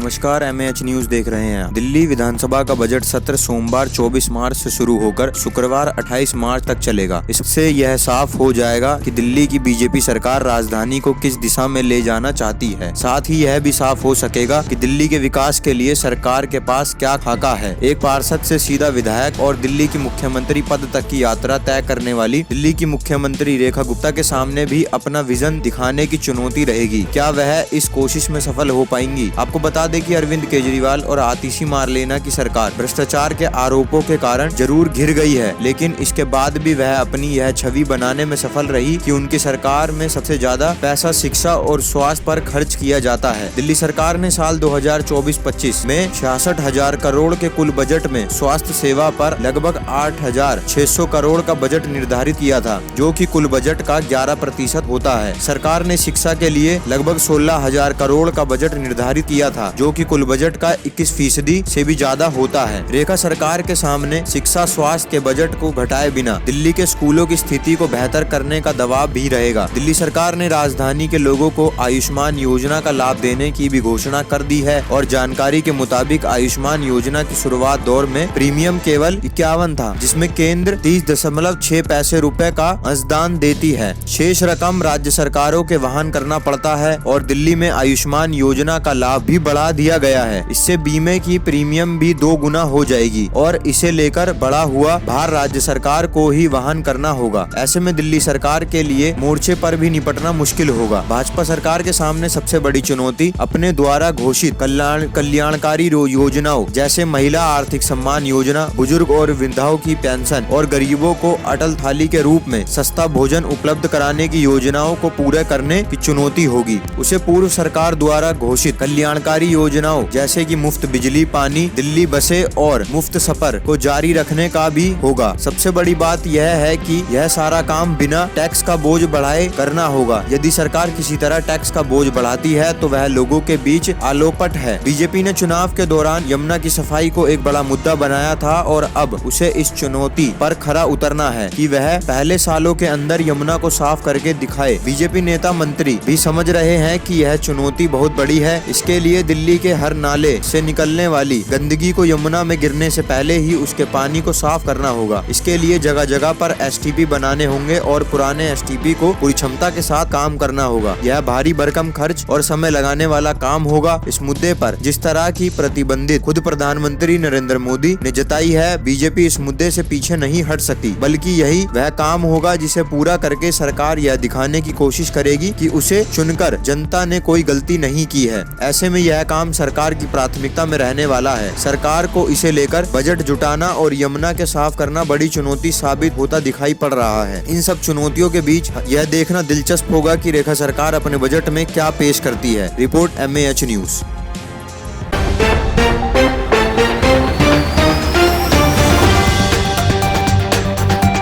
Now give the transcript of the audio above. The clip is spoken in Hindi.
नमस्कार, MAH न्यूज देख रहे हैं। दिल्ली विधानसभा का बजट सत्र सोमवार 24 मार्च से शुरू होकर शुक्रवार 28 मार्च तक चलेगा। इससे यह साफ हो जाएगा कि दिल्ली की बीजेपी सरकार राजधानी को किस दिशा में ले जाना चाहती है। साथ ही यह भी साफ हो सकेगा कि दिल्ली के विकास के लिए सरकार के पास क्या खाका है। एक पार्षद से सीधा विधायक और दिल्ली की मुख्यमंत्री पद तक की यात्रा तय करने वाली दिल्ली की मुख्यमंत्री रेखा गुप्ता के सामने भी अपना विजन दिखाने की चुनौती रहेगी। क्या वह इस कोशिश में सफल हो पाएंगी? आपको बता दें कि अरविंद केजरीवाल और आतिशी मारलेना की सरकार भ्रष्टाचार के आरोपों के कारण जरूर घिर गई है, लेकिन इसके बाद भी वह अपनी यह छवि बनाने में सफल रही कि उनकी सरकार में सबसे ज्यादा पैसा शिक्षा और स्वास्थ्य पर खर्च किया जाता है। दिल्ली सरकार ने साल 2024-25 में 66,000 करोड़ के कुल बजट में स्वास्थ्य सेवा पर लगभग 8,600 करोड़ का बजट निर्धारित किया था, जो कि कुल बजट का 11% होता है। सरकार ने शिक्षा के लिए लगभग 16,000 करोड़ का बजट निर्धारित किया था, जो कि कुल बजट का 21% से भी ज्यादा होता है। रेखा सरकार के सामने शिक्षा स्वास्थ्य के बजट को घटाए बिना दिल्ली के स्कूलों की स्थिति को बेहतर करने का दबाव भी रहेगा। दिल्ली सरकार ने राजधानी के लोगों को आयुष्मान योजना का लाभ देने की भी घोषणा कर दी है और जानकारी के मुताबिक आयुष्मान योजना की शुरुआत दौर में प्रीमियम केवल 51 था, जिसमें केंद्र 30.6 पैसे रुपए का अंशदान देती है। शेष रकम राज्य सरकारों के वहन करना पड़ता है और दिल्ली में आयुष्मान योजना का लाभ भी बढ़ा दिया गया है। इससे बीमे की प्रीमियम भी 2 गुना हो जाएगी और इसे लेकर बढ़ा हुआ भार राज्य सरकार को ही वहन करना होगा। ऐसे में दिल्ली सरकार के लिए मोर्चे पर भी निपटना मुश्किल होगा। भाजपा सरकार के सामने सबसे बड़ी चुनौती अपने द्वारा घोषित कल्याणकारी योजनाओं जैसे महिला आर्थिक सम्मान योजना, बुजुर्ग और वृद्धाओं की पेंशन और गरीबों को अटल थाली के रूप में सस्ता भोजन उपलब्ध कराने की योजनाओं को पूरा करने की चुनौती होगी। उसे पूर्व सरकार द्वारा घोषित कल्याणकारी योजनाओं जैसे कि मुफ्त बिजली, पानी, दिल्ली बसें और मुफ्त सफर को जारी रखने का भी होगा। सबसे बड़ी बात यह है कि यह सारा काम बिना टैक्स का बोझ बढ़ाए करना होगा। यदि सरकार किसी तरह टैक्स का बोझ बढ़ाती है तो वह लोगों के बीच आलोपट है। बीजेपी ने चुनाव के दौरान यमुना की सफाई को एक बड़ा मुद्दा बनाया था और अब उसे इस चुनौती पर खरा उतरना है कि वह पहले सालों के अंदर यमुना को साफ करके दिखाए। बीजेपी नेता मंत्री भी समझ रहे हैं कि यह चुनौती बहुत बड़ी है। इसके लिए दिल्ली के हर नाले से निकलने वाली गंदगी को यमुना में गिरने से पहले ही उसके पानी को साफ करना होगा। इसके लिए जगह जगह पर STP बनाने होंगे और पुराने STP को पूरी क्षमता के साथ काम करना होगा। यह भारी भरकम खर्च और समय लगाने वाला काम होगा। इस मुद्दे पर जिस तरह की प्रतिबंधित खुद प्रधानमंत्री नरेंद्र मोदी ने जताई है, बीजेपी इस मुद्दे से पीछे नहीं हट सकती, बल्कि यही वह काम होगा जिसे पूरा करके सरकार यह दिखाने की कोशिश करेगी कि उसे चुनकर जनता ने कोई गलती नहीं की है। ऐसे में यह काम सरकार की प्राथमिकता में रहने वाला है। सरकार को इसे लेकर बजट जुटाना और यमुना के साफ करना बड़ी चुनौती साबित होता दिखाई पड़ रहा है। इन सब चुनौतियों के बीच यह देखना दिलचस्प होगा कि रेखा सरकार अपने बजट में क्या पेश करती है। Report MAH news.